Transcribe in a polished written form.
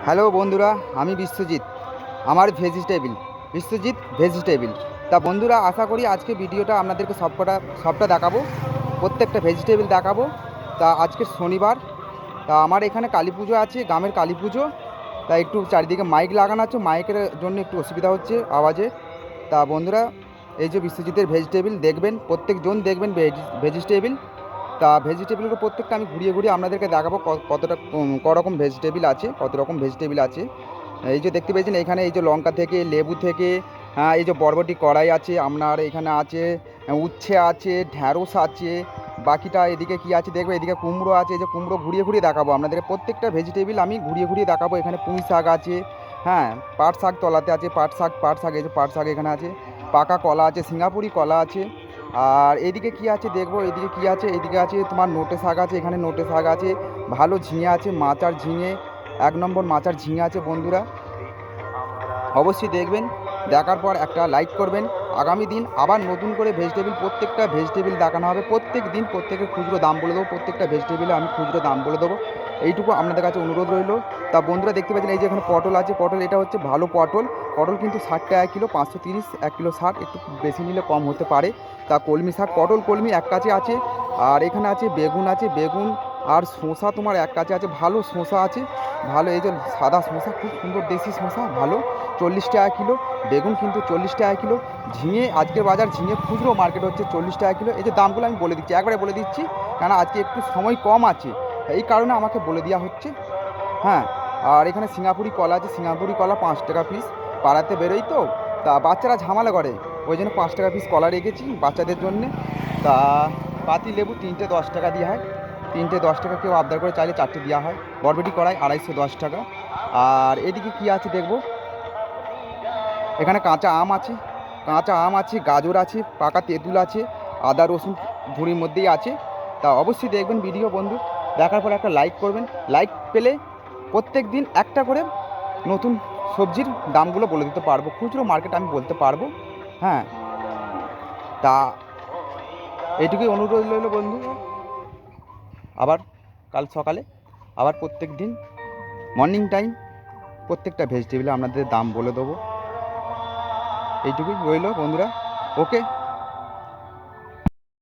Hello বন্ধুরা, আমি বিশ্বজিৎ। আমার বিশ্বজিৎ ভেজিটেবিল। তা বন্ধুরা, আশা করি আজকে ভিডিওটা আপনাদেরকে সবটা দেখাবো, প্রত্যেকটা ভেজিটেবিল দেখাবো। তা আজকে শনিবার, তা আমার এখানে কালী পুজো আছে, গ্রামের কালী পুজো। তা একটু চারিদিকে মাইক লাগানো আছে, মাইকের জন্য একটু অসুবিধা হচ্ছে আওয়াজে। তা বন্ধুরা, এই যে বিশ্বজিতের ভেজিটেবিল দেখবেন, প্রত্যেকজন দেখবেন ভেজিটেবিল। তা ভেজিটেবিলগুলো প্রত্যেকটা আমি ঘুরিয়ে ঘুরিয়ে আপনাদেরকে দেখাবো কতটা রকম ভেজিটেবিল আছে, কত রকম ভেজিটেবিল আছে। এই যে দেখতে পেয়েছেন এখানে, এই যে লঙ্কা থেকে, লেবু থেকে, হ্যাঁ, এই যে বরবটি কড়াই আছে, আপনার এখানে আছে উচ্ছে আছে, ঢ্যাঁড়স আছে। বাকিটা এদিকে কি আছে দেখবে, এদিকে কুমড়ো আছে। এই যে কুমড়ো ঘুরিয়ে ঘুরিয়ে দেখাবো আপনাদেরকে, প্রত্যেকটা ভেজিটেবিল আমি ঘুরিয়ে ঘুরিয়ে দেখাবো। এখানে পুঁই শাক আছে, হ্যাঁ, পাট শাক তলাতে আছে, পাট শাক এই যে পাট শাক এখানে আছে, পাকা কলা আছে, সিঙ্গাপুরি কলা আছে। আর এদিকে কি আছে দেখবো, এদিকে কি আছে, এদিকে আছে তোমার নোটে শাক আছে, এখানে নোটে শাক আছে, ভালো ঝিঙে আছে, মাচার ঝিঙে, 1 নম্বর মাচার ঝিঙে আছে। বন্ধুরা অবশ্যই দেখবেন, দেখার পর একটা লাইক করবেন। আগামী দিন আবার নতুন করে প্রত্যেকটা ভেজিটেবিল দেখানো হবে। প্রত্যেক দিন প্রত্যেকের খুচরো দাম বলে দেবো, প্রত্যেকটা ভেজিটেবিলে আমি খুচরো দাম বলে দেবো। এইটুকু আপনাদের কাছে অনুরোধ রইল। তা বন্ধুরা দেখতে পাচ্ছেন, এই যে এখানে পটল আছে, পটল এটা হচ্ছে ভালো পটল। পটল কিন্তু 60 টাকা কিলো, 530, 1 কিলো 60, একটু বেশি নিলে কম হতে পারে। তা কলমি শাক, পটল কলমি এক কাছে আছে। আর এখানে আছে বেগুন আছে, বেগুন আর শসা তোমার এক কাছে আছে, ভালো শসা আছে, ভালো এই যে সাদা শসা, খুব সুন্দর দেশি শসা, ভালো 40 টাকা কিলো। বেগুন কিন্তু 40 টাকা কিলো। ঝিঙে, আজকের বাজার ঝিঙে খুচরো মার্কেট হচ্ছে 40 টাকা কিলো। এই যে দামগুলো আমি বলে দিচ্ছি, একবারে বলে দিচ্ছি, কেন আজকে একটু সময় কম আছে, এই কারণে আমাকে বলে দেওয়া হচ্ছে। হ্যাঁ, আর এখানে সিঙ্গাপুরি কলা আছে, সিঙ্গাপুরি কলা 5 টাকা পিস। পাড়াতে বেরোই তো, তা বাচ্চারা ঝামেলা করে, ওই জন্য 5 টাকা পিস কলা রেখেছি বাচ্চাদের জন্যে। তা পাতি লেবু 3টে 10 টাকা দেওয়া হয়, 3টে 10 টাকা, কেউ আবদার করে চাইলে 4টে দেওয়া হয়। বরবটি কড়াই 250 টাকা। আর এদিকে কি আছে দেখবো, এখানে কাঁচা আম আছে, গাজর আছে, পাকা তেঁতুল আছে, আদা রসুন ঝুড়ির মধ্যেই আছে। তা অবশ্যই দেখবেন ভিডিও বন্ধু, দেখার পর একটা লাইক করবেন। লাইক পেলে প্রত্যেক দিন একটা করে নতুন সবজির দামগুলো বলে দিতে পারবো, খুচরো মার্কেট আমি বলতে পারবো। হ্যাঁ, তা এইটুকুই অনুরোধ রইল বন্ধু। আবার কাল সকালে, আবার প্রত্যেক দিন মর্নিং টাইম প্রত্যেকটা ভেজিটেবিলে আপনাদের দাম বলে দেবো। এইটুকুই রইল বন্ধুরা, ওকে।